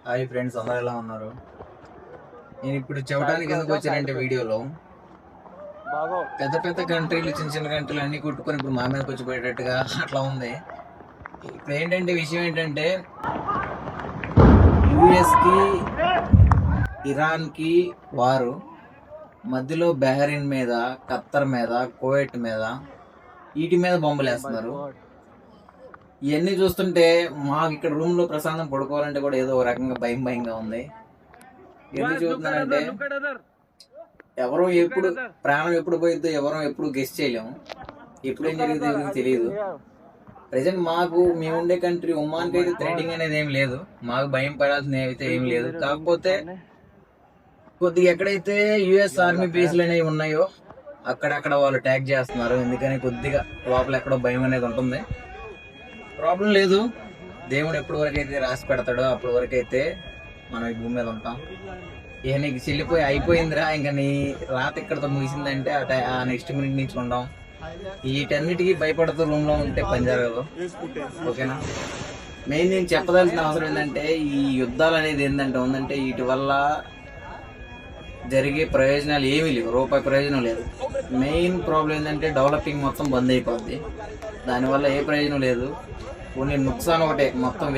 Hi friends, అందరూ ఎలా ఉన్నారు? నేను ఇప్పుడు చెప్పడానికి ఎందుకు వచ్చానంటే వీడియోలో పెద్ద పెద్ద కంట్రీలు చిన్న చిన్న కంట్రీలు అన్ని కొట్టుకొని ఇప్పుడు మా మీదకి వచ్చి పోయేటట్టుగా అట్లా ఉంది. ఇప్పుడు ఏంటంటే విషయం ఏంటంటే యుఎస్కి ఇరాన్కి వారు మధ్యలో బహ్రెయిన్ మీద, ఖత్తర్ మీద, కువైట్ మీద వీటి మీద బొమ్మలు వేస్తున్నారు. ఇవన్నీ చూస్తుంటే మాకు ఇక్కడ రూమ్ లో ప్రశాంతం పడుకోవాలంటే కూడా ఏదో ఒక రకంగా భయంగా ఉంది. ఎందుకు చూస్తున్నానంటే ఎవరో ఎప్పుడు ప్రాణం ఎప్పుడు పోయిద్దో ఎవరో ఎప్పుడు గెస్ట్ చేయలేము, ఎప్పుడేం జరిగితే ఎవరికి తెలియదు. ప్రజెంట్ మాకు మేము ఉండే కంట్రీ ఒమాన్కి అయితే థ్రెటింగ్ అనేది ఏం లేదు, మాకు భయం పడాల్సిన అయితే ఏం లేదు. కాకపోతే కొద్దిగా ఎక్కడైతే యుఎస్ ఆర్మీ బేస్లు అనేవి ఉన్నాయో అక్కడక్కడ వాళ్ళు ట్యాగ్ చేస్తున్నారు. ఎందుకని కొద్దిగా లోపల ఎక్కడో భయం అనేది ఉంటుంది. ప్రాబ్లం లేదు, దేవుడు ఎప్పటి వరకు అయితే రాసి పెడతాడో అప్పటి వరకు అయితే మనం ఈ భూమి మీద ఉంటాం. ఇక నీకు చెల్లిపోయి అయిపోయిందిరా, ఇంకా నీ రాత ఇక్కడతో ముగిసిందంటే ఆ నెక్స్ట్ మినిట్ నుంచి ఉండం. వీటన్నిటికీ భయపడుతూ రూమ్లో ఉంటే పని జరగదు. ఓకేనా? మెయిన్ నేను చెప్పదలసిన అవసరం ఏంటంటే ఈ యుద్ధాలు అనేది ఏంటంటే ఉందంటే వీటి వల్ల జరిగే ప్రయోజనాలు ఏమీ లేవు, రూపాయి ప్రయోజనం లేదు. మెయిన్ ప్రాబ్లం ఏంటంటే డెవలపింగ్ మొత్తం బంద్ అయిపోద్ది, దానివల్ల ఏ ప్రయోజనం లేదు. కొన్ని నుక్సాన్ ఒకటే, మొత్తం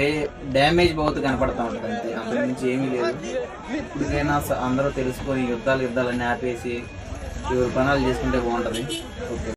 డ్యామేజ్ బౌత్ కనపడతా ఉంటుంది అంతే, అంతకు మించి ఏమీ లేదు. ఇప్పటికైనా అందరూ తెలుసుకొని యుద్ధాలన్నీ ఆపేసి ఎవరి పనాలు చేసుకుంటే బాగుంటుంది. ఓకే.